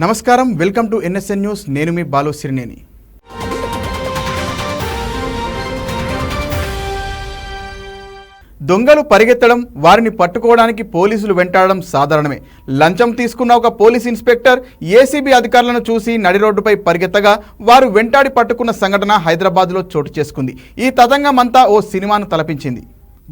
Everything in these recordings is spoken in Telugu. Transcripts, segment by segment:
నమస్కారం, వెల్కమ్ టు ఎన్ఎస్ఎన్ న్యూస్. నేను మీ బాలు సిరినేని. దొంగలు పరిగెత్తడం, వారిని పట్టుకోవడానికి పోలీసులు వెంటాడడం సాధారణమే. లంచం తీసుకున్న ఒక పోలీస్ ఇన్స్పెక్టర్ ఏసీబీ అధికారులను చూసి నడి రోడ్డుపై పరిగెత్తగా వారు వెంటాడి పట్టుకున్న సంఘటన హైదరాబాద్లో చోటు చేసుకుంది. ఈ తతంగమంతా ఓ సినిమాను తలపించింది.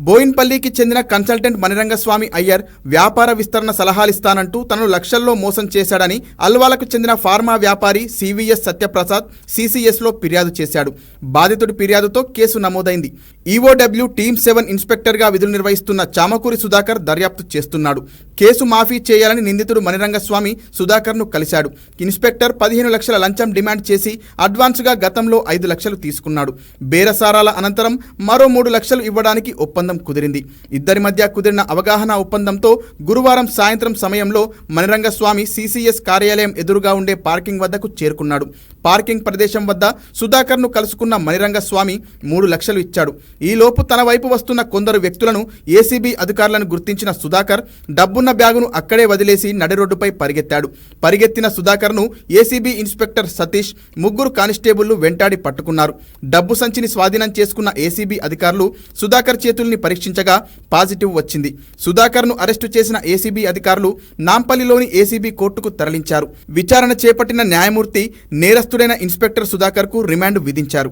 బోయిన్పల్లికి చెందిన కన్సల్టెంట్ మణిరంగస్వామి అయ్యర్ వ్యాపార విస్తరణ సలహాలిస్తానంటూ తనను లక్షల్లో మోసం చేశాడని అల్వాలకు చెందిన ఫార్మా వ్యాపారి సివిఎస్ సత్యప్రసాద్ సిసిఎస్లో ఫిర్యాదు చేశాడు. బాధితుడి ఫిర్యాదుతో కేసు నమోదైంది. ఈఓడబ్ల్యూ టీమ్ 7 ఇన్స్పెక్టర్గా విధులు నిర్వహిస్తున్న చామకూరి సుధాకర్ దర్యాప్తు చేస్తున్నాడు. కేసు మాఫీ చేయాలని నిందితుడు మణిరంగస్వామి సుధాకర్ను కలిశాడు. ఇన్స్పెక్టర్ 15 లక్షల లంచం డిమాండ్ చేసి అడ్వాన్స్గా గతంలో 5 లక్షలు తీసుకున్నాడు. బేరసారాల అనంతరం మరో 3 లక్షలు ఇవ్వడానికి ఒప్పందం కుదిరింది. ఇద్దరి మధ్య కుదిరిన అవగాహన ఒప్పందంతో గురువారం సాయంత్రం సమయంలో మణిరంగస్వామి సిసిఎస్ కార్యాలయం ఎదురుగా ఉండే పార్కింగ్ వద్దకు చేరుకున్నాడు. పార్కింగ్ ప్రదేశం వద్ద సుధాకర్ను కలుసుకున్న మణిరంగస్వామి 3 లక్షలు ఇచ్చాడు. ఈలోపు తన వైపు వస్తున్న కొందరు వ్యక్తులను ఏసీబీ అధికారులను గుర్తించిన సుధాకర్ డబ్బున్న బ్యాగును అక్కడే వదిలేసి నడి రోడ్డుపై పరిగెత్తాడు. పరిగెత్తిన సుధాకర్ను ఏసీబీ ఇన్స్పెక్టర్ సతీష్, 3 కానిస్టేబుళ్లు వెంటాడి పట్టుకున్నారు. డబ్బు సంచిని స్వాధీనం చేసుకున్న ఏసీబీ అధికారులు సుధాకర్ చేతుల్ని పరీక్షించగా పాజిటివ్ వచ్చింది. సుధాకర్ను అరెస్టు చేసిన ఏసీబీ అధికారులు నాంపల్లిలోని ఏసీబీ కోర్టుకు తరలించారు. విచారణ చేపట్టిన న్యాయమూర్తి నేరస్తుడైన ఇన్స్పెక్టర్ సుధాకర్కు రిమాండ్ విధించారు.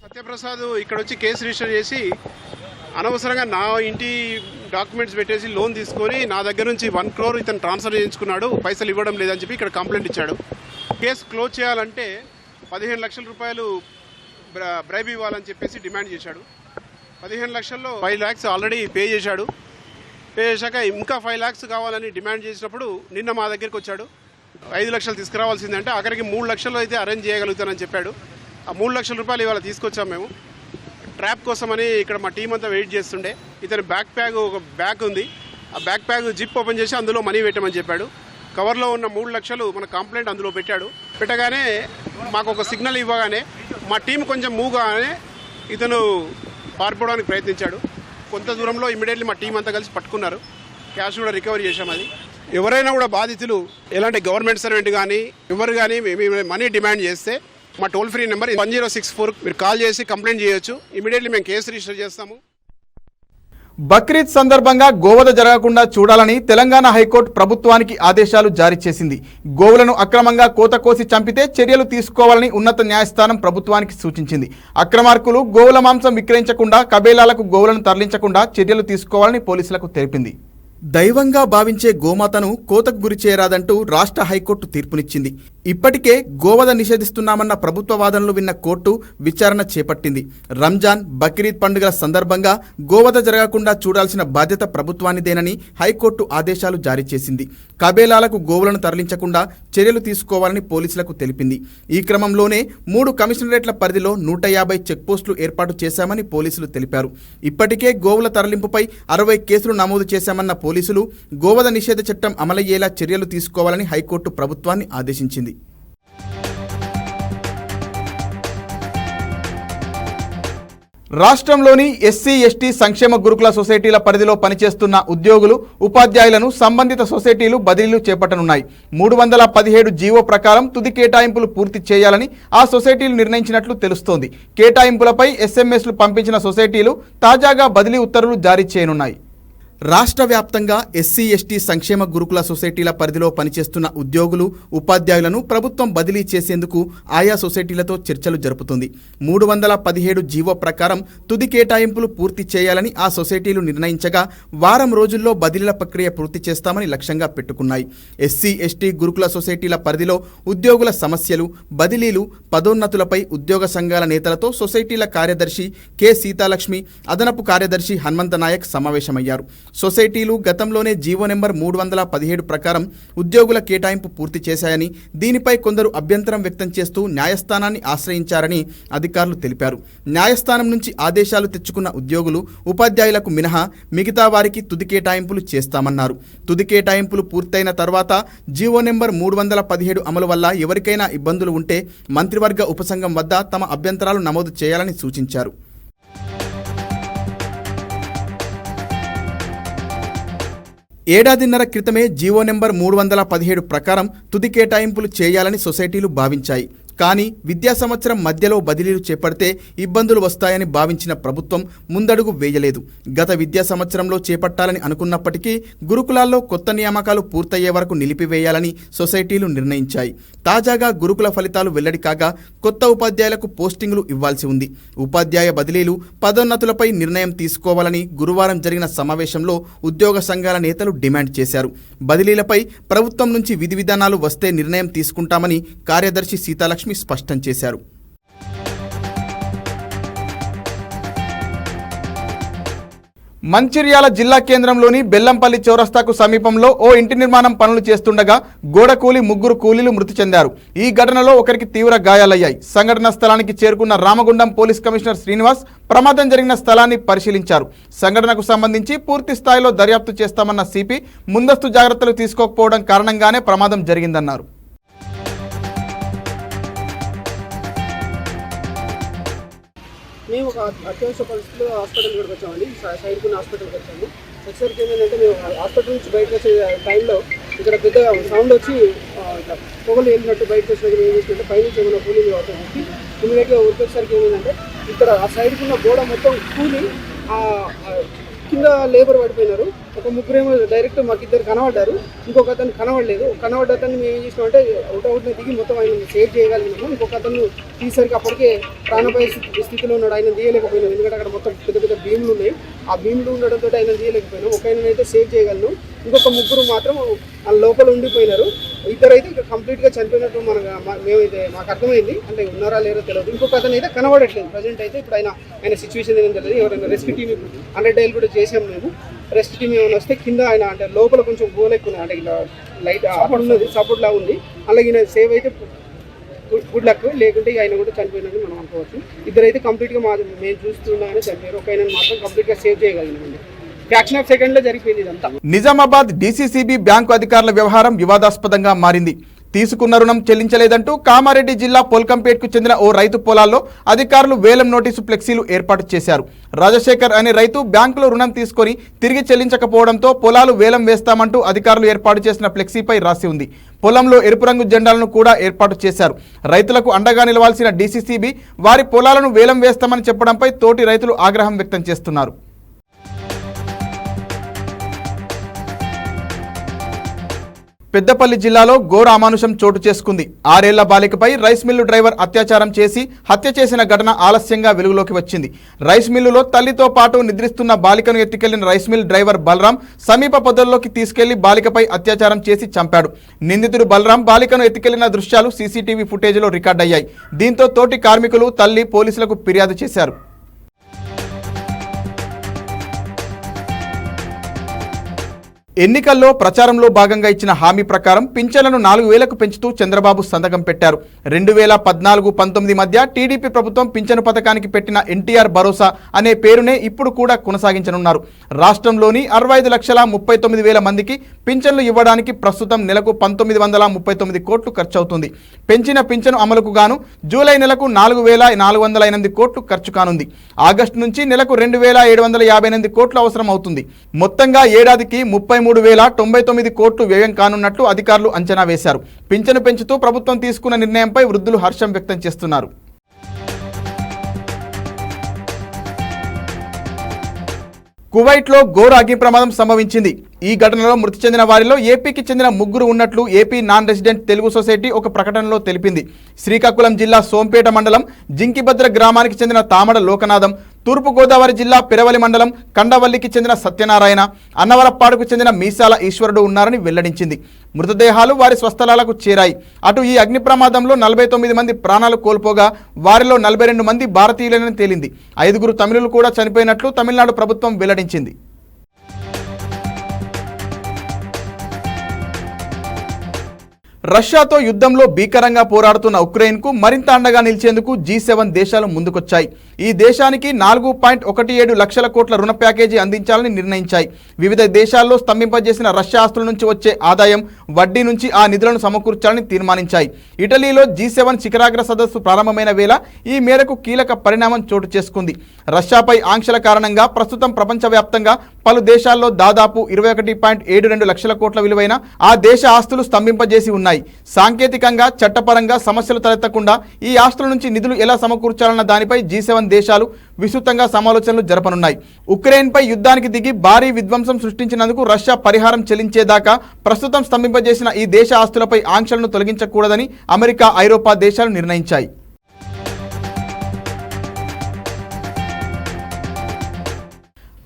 సత్యప్రసాద్ ఇక్కడ వచ్చి కేసు రిజిస్టర్ చేసి అనవసరంగా నా ఇంటి డాక్యుమెంట్స్ పెట్టేసి లోన్ తీసుకొని నా దగ్గర నుంచి 1 crore ఇతను ట్రాన్స్ఫర్ చేయించుకున్నాడు, పైసలు ఇవ్వడం లేదని చెప్పి ఇక్కడ కంప్లైంట్ ఇచ్చాడు. కేసు క్లోజ్ చేయాలంటే 15 లక్షల రూపాయలు బ్రైబ్ ఇవ్వాలని చెప్పేసి డిమాండ్ చేశాడు. 15 లక్షల్లో 5 lakhs ఆల్రెడీ పే చేశాడు. పే చేశాక ఇంకా 5 lakhs కావాలని డిమాండ్ చేసినప్పుడు నిన్న మా దగ్గరికి వచ్చాడు. 5 లక్షలు తీసుకురావాల్సిందంటే అక్కడికి 3 లక్షలు అయితే అరేంజ్ చేయగలుగుతానని చెప్పాడు. ఆ 3 లక్షల రూపాయలు ఇవాళ తీసుకొచ్చాము మేము. ట్రాప్ కోసమని ఇక్కడ మా టీం అంతా వెయిట్ చేస్తుండే. ఇతని ఒక బ్యాగ్ ఉంది. ఆ బ్యాగ్ జిప్ ఓపెన్ చేసి అందులో మనీ పెట్టమని చెప్పాడు. కవర్లో ఉన్న 3 లక్షలు మన కంప్లైంట్ అందులో పెట్టాడు. పెట్టగానే మాకు ఒక సిగ్నల్ ఇవ్వగానే మా టీం కొంచెం మూవ్గానే ఇతను పారిపోవడానికి ప్రయత్నించాడు. కొంత దూరంలో ఇమీడియట్లీ మా టీం అంతా కలిసి పట్టుకున్నారు. క్యాష్ కూడా రికవరీ చేశాం. అది ఎవరైనా కూడా బాధితులు ఎలాంటి గవర్నమెంట్ సర్వెంట్ కానీ ఎవరు కానీ మనీ డిమాండ్ చేస్తే మా టోల్ ఫ్రీ నెంబర్ 1064 మీరు కాల్ చేసి కంప్లైంట్ చేయొచ్చు. ఇమీడియట్లీ మేము కేసు రిజిస్టర్ చేస్తాము. బక్రీద్ సందర్భంగా గోవధ జరగకుండా చూడాలని తెలంగాణ హైకోర్టు ప్రభుత్వానికి ఆదేశాలు జారీ చేసింది. గోవులను అక్రమంగా కోత కోసి చంపితే చర్యలు తీసుకోవాలని ఉన్నత న్యాయస్థానం ప్రభుత్వానికి సూచించింది. అక్రమార్కులు గోవుల మాంసం విక్రయించకుండా కబేలాలకు గోవులను తరలించకుండా చర్యలు తీసుకోవాలని పోలీసులకు తెలిపింది. దైవంగా భావించే గోమాతను కోతకు గురి చేయరాదంటూ రాష్ట్ర హైకోర్టు తీర్పునిచ్చింది. ఇప్పటికే గోవధ నిషేధిస్తున్నామన్న ప్రభుత్వ వాదనలు విన్న కోర్టు విచారణ చేపట్టింది. రంజాన్, బక్రీద్ పండుగల సందర్భంగా గోవధ జరగకుండా చూడాల్సిన బాధ్యత ప్రభుత్వానిదేనని హైకోర్టు ఆదేశాలు జారీ చేసింది. కబేలాలకు గోవులను తరలించకుండా చర్యలు తీసుకోవాలని పోలీసులకు తెలిపింది. ఈ క్రమంలోనే 3 కమిషనరేట్ల పరిధిలో 150 చెక్పోస్టులు ఏర్పాటు చేశామని పోలీసులు తెలిపారు. ఇప్పటికే గోవుల తరలింపుపై 60 కేసులు నమోదు చేశామన్న పోలీసులు గోవధ నిషేధ చట్టం అమలయ్యేలా చర్యలు తీసుకోవాలని హైకోర్టు ప్రభుత్వాన్ని ఆదేశించింది. రాష్ట్రంలోని ఎస్సీ, ఎస్టీ సంక్షేమ గురుకుల సొసైటీల పరిధిలో పనిచేస్తున్న ఉద్యోగులు, ఉపాధ్యాయులను సంబంధిత సొసైటీలు బదిలీలు చేపట్టనున్నాయి. 317 జీవో ప్రకారం తుది కేటాయింపులు పూర్తి చేయాలని ఆ సొసైటీలు నిర్ణయించినట్లు తెలుస్తోంది. కేటాయింపులపై ఎస్ఎంఎస్లు పంపించిన సొసైటీలు తాజాగా బదిలీ ఉత్తర్వులు జారీ చేయనున్నాయి. రాష్ట్ర వ్యాప్తంగా ఎస్సీ, ఎస్టీ సంక్షేమ గురుకుల సొసైటీల పరిధిలో పనిచేస్తున్న ఉద్యోగులు, ఉపాధ్యాయులను ప్రభుత్వం బదిలీ చేసేందుకు ఆయా సొసైటీలతో చర్చలు జరుపుతుంది. 317 జీవో ప్రకారం తుది కేటాయింపులు పూర్తి చేయాలని ఆ సొసైటీలు నిర్ణయించగా వారం రోజుల్లో బదిలీల ప్రక్రియ పూర్తి చేస్తామని లక్ష్యంగా పెట్టుకున్నాయి. ఎస్సీ, ఎస్టీ గురుకుల సొసైటీల పరిధిలో ఉద్యోగుల సమస్యలు, బదిలీలు, పదోన్నతులపై ఉద్యోగ సంఘాల నేతలతో సొసైటీల కార్యదర్శి కె సీతాలక్ష్మి, అదనపు కార్యదర్శి హనుమంత నాయక్ సమావేశమయ్యారు. సొసైటీలు గతంలోనే జీవో నెంబర్ 317 ప్రకారం ఉద్యోగుల కేటాయింపు పూర్తి చేశాయని, దీనిపై కొందరు అభ్యంతరం వ్యక్తం చేస్తూ న్యాయస్థానాన్ని ఆశ్రయించారని అధికారులు తెలిపారు. న్యాయస్థానం నుంచి ఆదేశాలు తెచ్చుకున్న ఉద్యోగులు, ఉపాధ్యాయులకు మినహా మిగతా వారికి తుది కేటాయింపులు చేస్తామన్నారు. తుది కేటాయింపులు పూర్తయిన తర్వాత జీవో నెంబర్ 317 అమలు వల్ల ఎవరికైనా ఇబ్బందులు ఉంటే మంత్రివర్గ ఉపసంఘం వద్ద తమ అభ్యంతరాలు నమోదు చేయాలని సూచించారు. ఏడాదిన్నర క్రితమే జీవో నెంబర్ 317 ప్రకారం తుది కేటాయింపులు చేయాలని సొసైటీలు భావించాయి. కానీ విద్యా సంవత్సరం మధ్యలో బదిలీలు చేపడితే ఇబ్బందులు వస్తాయని భావించిన ప్రభుత్వం ముందడుగు వేయలేదు. గత విద్యా సంవత్సరంలో చేపట్టాలని అనుకున్నప్పటికీ గురుకులాల్లో కొత్త నియామకాలు పూర్తయ్యే వరకు నిలిపివేయాలని సొసైటీలు నిర్ణయించాయి. తాజాగా గురుకుల ఫలితాలు వెల్లడి కాగా కొత్త ఉపాధ్యాయులకు పోస్టింగులు ఇవ్వాల్సి ఉంది. ఉపాధ్యాయ బదిలీలు, పదోన్నతులపై నిర్ణయం తీసుకోవాలని గురువారం జరిగిన సమావేశంలో ఉద్యోగ సంఘాల నేతలు డిమాండ్ చేశారు. బదిలీలపై ప్రభుత్వం నుంచి విధి విధానాలు వస్తే నిర్ణయం తీసుకుంటామని కార్యదర్శి సీతాలక్ష్మి స్పష్టం చేశారు. మంచిర్యాల జిల్లా కేంద్రంలోని బెల్లంపల్లి చౌరస్తాకు సమీపంలో ఓ ఇంటి నిర్మాణం పనులు చేస్తుండగా గోడ కూలి 3 కూలీలు మృతి చెందారు. ఈ ఘటనలో ఒకరికి తీవ్ర గాయాలయ్యాయి. సంఘటన స్థలానికి చేరుకున్న రామగుండం పోలీస్ కమిషనర్ శ్రీనివాస్ ప్రమాదం జరిగిన స్థలాన్ని పరిశీలించారు. సంఘటనకు సంబంధించి పూర్తి స్థాయిలో దర్యాప్తు చేస్తామన్న సిపి ముందస్తు జాగ్రత్తలు తీసుకోకపోవడం కారణంగానే ప్రమాదం జరిగిందన్నారు. మేము ఒక అత్యవసర పరిస్థితుల్లో హాస్పిటల్ కూడా వచ్చామండి. సైడ్కున్న హాస్పిటల్కి వచ్చాము. వచ్చేసరికి ఏమైందంటే మేము హాస్పిటల్ నుంచి బయటకు వచ్చే టైంలో ఇక్కడ పెద్ద సౌండ్ వచ్చి ఇట్లా పొగలు వెళ్ళినట్టు బయటకు వచ్చినట్టు ఏం చేసినట్టు పైనుంచి ఏమైనా కూలింగ్ అవుతుంది చెప్పి ఇమీడియట్గా వచ్చేసరికి ఏమైందంటే ఇక్కడ ఆ సైడ్కున్న గోడ మొత్తం కూలి కింద లేబర్ పడిపోయినారు. ఒక 3 ఏమో డైరెక్ట్ మాకు 2 కనబడ్డారు. ఇంకొక అతను కనబడలేదు. కనబడ్డ అతన్ని మేము ఏం చేసినామంటే అవుట్ని దిగి మొత్తం ఆయన సేవ్ చేయగలిగినాము. ఇంకొక అతను తీసరికి అప్పటికే ప్రాణపాయ స్థితిలో ఉన్నాడు. ఆయన తీయలేకపోయినాం. ఎందుకంటే అక్కడ మొత్తం పెద్ద పెద్ద భీములు ఉన్నాయి. ఆ భీములు ఉండడంతో ఆయన తీయలేకపోయినాం. ఒక ఆయన అయితే సేవ్ చేయగలను. ఇంకొక 3 మాత్రం లోపల ఉండిపోయినారు. 2 అయితే ఇక్కడ కంప్లీట్గా చనిపోయినట్టు మేమైతే మాకు అర్థమైంది. అంటే ఉన్నారా లేరో తెలియదు. ఇంకొక అతను అయితే కనబడట్లేదు ప్రజెంట్ అయితే. ఇప్పుడు ఆయన సిచ్యువేషన్ ఏం తెలియదు. ఎవరైనా రెస్క్యూ టీమ్ 100 డైల్ కూడా చేసాము మేము. రెస్క్యూ టీమ్ ఏమైనా వస్తే కింద ఆయన అంటే లోపల కొంచెం గోల్ ఎక్కువ అంటే ఇలా లైట్ అప్పుడు ఉన్నది సపోర్ట్ లాగా ఉంది. అలాగే ఈయన సేవ్ అయితే గుడ్ లక్. లేకుంటే ఆయన కూడా చనిపోయినట్టు మనం అనుకోవచ్చు. 2 అయితే కంప్లీట్గా మేము చూస్తున్నామని చనిపోయారు. ఒక ఆయన మాత్రం కంప్లీట్గా సేవ్ చేయగలిగినామండి. ఫ్యాక్షన్ ఆఫ్ సెకండ్లో జరిగిపోయింది ఇదంతా. నిజామాబాద్ డీసీసీబీ బ్యాంకు అధికారుల వ్యవహారం వివాదాస్పదంగా మారింది. తీసుకున్న రుణం చెల్లించలేదంటూ కామారెడ్డి జిల్లా పొల్కంపేట్కు చెందిన ఓ రైతు పొలాల్లో అధికారులు వేలం నోటీసు ఫ్లెక్సీలు ఏర్పాటు చేశారు. రాజశేఖర్ అనే రైతు బ్యాంకులో రుణం తీసుకొని తిరిగి చెల్లించకపోవడంతో పొలాలు వేలం వేస్తామంటూ అధికారులు ఏర్పాటు చేసిన ఫ్లెక్సీపై రాసి ఉంది. పొలంలో ఎరుపు రంగు జెండాలను కూడా ఏర్పాటు చేశారు. రైతులకు అండగా నిలవాల్సిన డీసీసీబీ వారి పొలాలను వేలం వేస్తామని చెప్పడంపై తోటి రైతులు ఆగ్రహం వ్యక్తం చేస్తున్నారు. పెద్దపల్లి జిల్లాలో ఘోర అమానుషం చోటు చేసుకుంది. 6 ఏళ్ల బాలికపై రైస్ మిల్లు డ్రైవర్ అత్యాచారం చేసి హత్య చేసిన ఘటన ఆలస్యంగా వెలుగులోకి వచ్చింది. రైస్ మిల్లులో తల్లితో పాటు నిద్రిస్తున్న బాలికను ఎత్తుకెళ్లిన రైస్ మిల్ డ్రైవర్ బలరాం సమీప పొదల్లోకి తీసుకెళ్లి బాలికపై అత్యాచారం చేసి చంపాడు. నిందితుడు బలరాం బాలికను ఎత్తుకెళ్లిన దృశ్యాలు సీసీటీవీ ఫుటేజ్లో రికార్డయ్యాయి. దీంతో తోటి కార్మికులు, తల్లి పోలీసులకు ఫిర్యాదు చేశారు. ఎన్నికల్లో ప్రచారంలో భాగంగా ఇచ్చిన హామీ ప్రకారం పింఛన్లను 4,000కు పెంచుతూ చంద్రబాబు సంతకం పెట్టారు. 2014-19 మధ్య టీడీపీ ప్రభుత్వం పింఛను పథకానికి పెట్టిన ఎన్టీఆర్ భరోసా అనే పేరునే ఇప్పుడు కూడా కొనసాగించనున్నారు. రాష్ట్రంలోని 65,39,000 మందికి పింఛన్లు ఇవ్వడానికి ప్రస్తుతం నెలకు 1,939 కోట్లు ఖర్చవుతుంది. పెంచిన పింఛను అమలుకు గాను జూలై నెలకు 4,408 కోట్లు ఖర్చు కానుంది. ఆగస్టు నుంచి నెలకు 2,758 కోట్లు అవసరం అవుతుంది. మొత్తంగా ఏడాదికి 33,099 కోట్లు వ్యయం కానున్నట్లు అధికారులు అంచనా వేశారు. పింఛను పెంచుతూ ప్రభుత్వం తీసుకున్న నిర్ణయంపై వృద్ధులు హర్షం వ్యక్తం చేస్తున్నారు. కువైట్లో ఘోర అగ్ని ప్రమాదం సంభవించింది. ఈ ఘటనలో మృతి చెందిన వారిలో ఏపీకి చెందిన 3 ఉన్నట్లు AP non resident Telugu society ఒక ప్రకటనలో తెలిపింది. శ్రీకాకుళం జిల్లా సోంపేట మండలం జింకిభద్ర గ్రామానికి చెందిన తామడ లోకనాథం, తూర్పుగోదావరి జిల్లా పెరవలి మండలం కండవల్లికి చెందిన సత్యనారాయణ, అన్నవరప్పాడుకు చెందిన మీసాల ఈశ్వరుడు ఉన్నారని వెల్లడించింది. మృతదేహాలు వారి స్వస్థలాలకు చేరాయి. అటు ఈ అగ్ని ప్రమాదంలో 49 మంది ప్రాణాలు కోల్పోగా వారిలో 42 మంది భారతీయులని తేలింది. 5 తమిళులు కూడా చనిపోయినట్లు తమిళనాడు ప్రభుత్వం వెల్లడించింది. రష్యాతో యుద్ధంలో భీకరంగా పోరాడుతున్న ఉక్రెయిన్కు మరింత అండగా నిలిచేందుకు G7 దేశాలు ముందుకొచ్చాయి. ఈ దేశానికి 4.17 లక్షల కోట్ల రుణ ప్యాకేజీ అందించాలని నిర్ణయించాయి. వివిధ దేశాల్లో స్తంభింపజేసిన రష్యా ఆస్తుల నుంచి వచ్చే ఆదాయం, వడ్డీ నుంచి ఆ నిధులను సమకూర్చాలని తీర్మానించాయి. ఇటలీలో G7 శిఖరాగ్ర సదస్సు ప్రారంభమైన వేళ ఈ మేరకు కీలక పరిణామం చోటు చేసుకుంది. రష్యాపై ఆంక్షల కారణంగా ప్రస్తుతం ప్రపంచవ్యాప్తంగా పలు దేశాల్లో దాదాపు 21.72 లక్షల కోట్ల విలువైన ఆ దేశ ఆస్తులు స్తంభింపజేసి ఉన్నాయి. సాంకేతికంగా చట్టపరంగా సమస్యలు తలెత్తకుండా ఈ ఆస్తుల నుంచి నిధులు ఎలా సమకూర్చాలన్న దానిపై G7 దేశాలు విస్తృతంగా సమాలోచనలు జరపనున్నాయి. ఉక్రెయిన్పై యుద్ధానికి దిగి భారీ విధ్వంసం సృష్టించినందుకు రష్యా పరిహారం చెల్లించేదాకా ప్రస్తుతం స్తంభింపజేసిన ఈ దేశ ఆస్తులపై ఆంక్షలను తొలగించకూడదని అమెరికా, ఐరోపా దేశాలు నిర్ణయించాయి.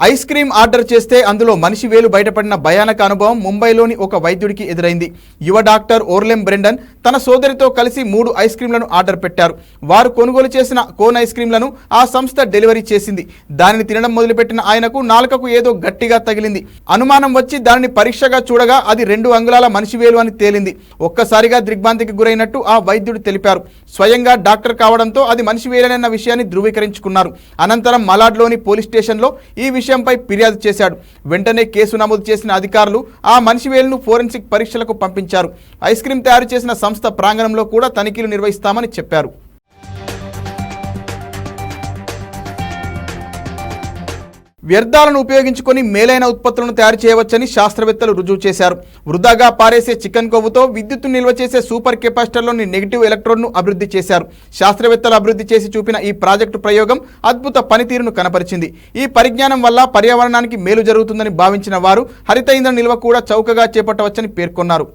ఐస్ క్రీమ్ ఆర్డర్ చేస్తే అందులో మనిషి వేలు బయటపడిన భయానక అనుభవం ముంబైలోని ఒక వైద్యుడికి ఎదురైంది. యువ డాక్టర్ ఓర్లెమ్ బ్రెండన్ తన సోదరితో కలిసి 3 ఐస్ క్రీంలను ఆర్డర్ పెట్టారు. వారు కొనుగోలు చేసిన కోన్ ఐస్ క్రీంలను ఆ సంస్థ డెలివరీ చేసింది. దానిని తినడం మొదలుపెట్టిన ఆయనకు నాలుకకు ఏదో గట్టిగా తగిలింది. అనుమానం వచ్చి దానిని పరీక్షగా చూడగా అది 2 అంగుళాల మనిషి వేలు అని తేలింది. ఒక్కసారిగా దిగ్భ్రాంతికి గురైనట్టు ఆ వైద్యుడు తెలిపారు. స్వయంగా డాక్టర్ కావడంతో అది మనిషి వేలేనన్న విషయాన్ని ధృవీకరించుకున్నారు. అనంతరం మలాడ్లోని పోలీస్ స్టేషన్లో ఈ విషయంపై ఫిర్యాదు చేశాడు. వెంటనే కేసు నమోదు చేసిన అధికారులు ఆ మనిషి వేలును ఫోరెన్సిక్ పరీక్షలకు పంపించారు. ఐస్ క్రీం తయారు చేసిన సంస్థ ప్రాంగణంలో కూడా తనిఖీలు నిర్వహిస్తామని చెప్పారు. వ్యర్థాలను ఉపయోగించుకొని మేలైన ఉత్పత్తులను తయారు చేయవచ్చని శాస్త్రవేత్తలు రుజువు చేశారు. వృధాగా పారేసే చికెన్ కొవ్వుతో విద్యుత్తు నిల్వ చేసే సూపర్ కెపాసిటర్లోని నెగిటివ్ ఎలక్ట్రోడ్ను అభివృద్ధి చేశారు. శాస్త్రవేత్తలు అభివృద్ధి చేసి చూపిన ఈ ప్రాజెక్టు ప్రయోగం అద్భుత పనితీరును కనపరిచింది. ఈ పరిజ్ఞానం వల్ల పర్యావరణానికి మేలు జరుగుతుందని భావించిన వారు హరిత ఇంధన నిల్వ కూడా చౌకగా చేపట్టవచ్చని పేర్కొన్నారు.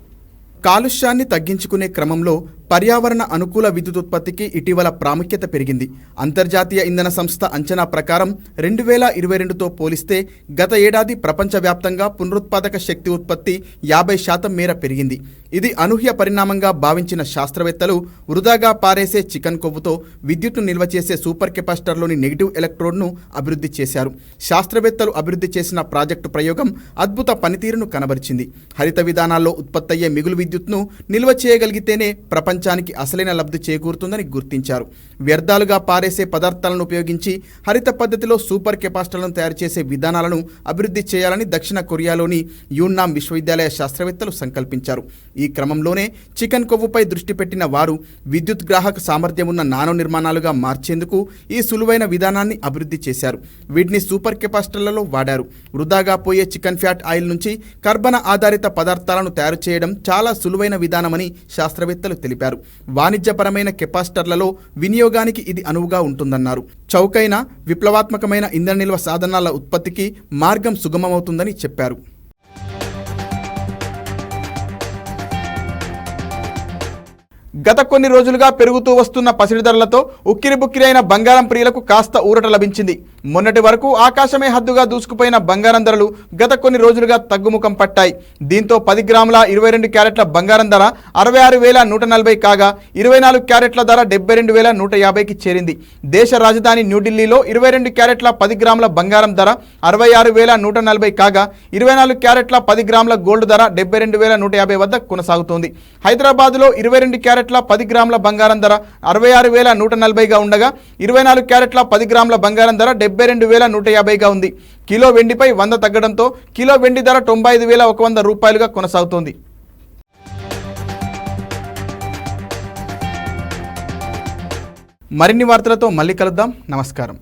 కాలుష్యాన్ని తగ్గించుకునే క్రమంలో పర్యావరణ అనుకూల విద్యుత్ ఉత్పత్తికి ఇటీవల ప్రాముఖ్యత పెరిగింది. అంతర్జాతీయ ఇంధన సంస్థ అంచనా ప్రకారం 2022తో పోలిస్తే గత ఏడాది ప్రపంచవ్యాప్తంగా పునరుత్పాదక శక్తి ఉత్పత్తి 50% మేర పెరిగింది. ఇది అనూహ్య పరిణామంగా భావించిన శాస్త్రవేత్తలు వృధాగా పారేసే చికెన్ కొవ్వుతో విద్యుత్ను నిల్వ చేసే సూపర్ కెపాసిటర్లోని నెగిటివ్ ఎలక్ట్రోడ్ను అభివృద్ధి చేశారు. శాస్త్రవేత్తలు అభివృద్ధి చేసిన ప్రాజెక్టు ప్రయోగం అద్భుత పనితీరును కనబరిచింది. హరిత విధానాల్లో ఉత్పత్తయ్యే మిగులు విద్యుత్ను నిల్వ చేయగలిగితేనే ప్రపంచానికి అసలైన లబ్ధి చేకూరుతుందని గుర్తించారు. వ్యర్థాలుగా పారేసే పదార్థాలను ఉపయోగించి హరిత పద్ధతిలో సూపర్ కెపాసిటర్లను తయారు చేసే విధానాలను అభివృద్ధి చేయాలని దక్షిణ కొరియాలోని యూన్నామ్ విశ్వవిద్యాలయ శాస్త్రవేత్తలు సంకల్పించారు. ఈ క్రమంలోనే చికెన్ కొవ్వుపై దృష్టి పెట్టిన వారు విద్యుత్ గ్రాహక సామర్థ్యం ఉన్న నానో నిర్మాణాలుగా మార్చేందుకు ఈ సులువైన విధానాన్ని అభివృద్ధి చేశారు. వీటిని సూపర్ కెపాసిటర్లలో వాడారు. వృధాగా పోయే చికెన్ ఫ్యాట్ ఆయిల్ నుంచి కర్బన ఆధారిత పదార్థాలను తయారు చేయడం చాలా సులువైన విధానమని శాస్త్రవేత్తలు తెలిపారు. వాణిజ్యపరమైన కెపాసిటర్లలో వినియోగానికి ఇది అనువుగా ఉంటుందన్నారు. చౌకైన విప్లవాత్మకమైన ఇంధన నిల్వ సాధనాల ఉత్పత్తికి మార్గం సుగమమవుతుందని చెప్పారు. గత కొన్ని రోజులుగా పెరుగుతూ వస్తున్న పసిడి ధరలతో ఉక్కిరిబుక్కిరి అయిన బంగారం ప్రియులకు కాస్త ఊరట లభించింది. మొన్నటి వరకు ఆకాశమే హద్దుగా దూసుకుపోయిన బంగారం ధరలు గత కొన్ని రోజులుగా తగ్గుముఖం పట్టాయి. దీంతో 10 గ్రాముల 22 క్యారెట్ల బంగారం ధర 66,140 కాగా 24 క్యారెట్ల ధర 72,150కి చేరింది. దేశ రాజధాని న్యూఢిల్లీలో 22 క్యారెట్ల 10 గ్రాముల బంగారం ధర 66,140 కాగా 24 క్యారెట్ల 10 గ్రాముల గోల్డ్ ధర 72,150 వద్ద కొనసాగుతోంది. హైదరాబాద్లో 22 క్యారెట్ల 10 గ్రాముల బంగారం ధర 66,140గా ఉండగా 24 క్యారెట్ల 10 గ్రాముల బంగారం ధర 72,150గా ఉంది. కిలో వెండిపై 100 తగ్గడంతో కిలో వెండి ధర 95,100 రూపాయలుగా కొనసాగుతోంది. మరిన్ని వార్తలతో మళ్ళీ కలుద్దాం. నమస్కారం.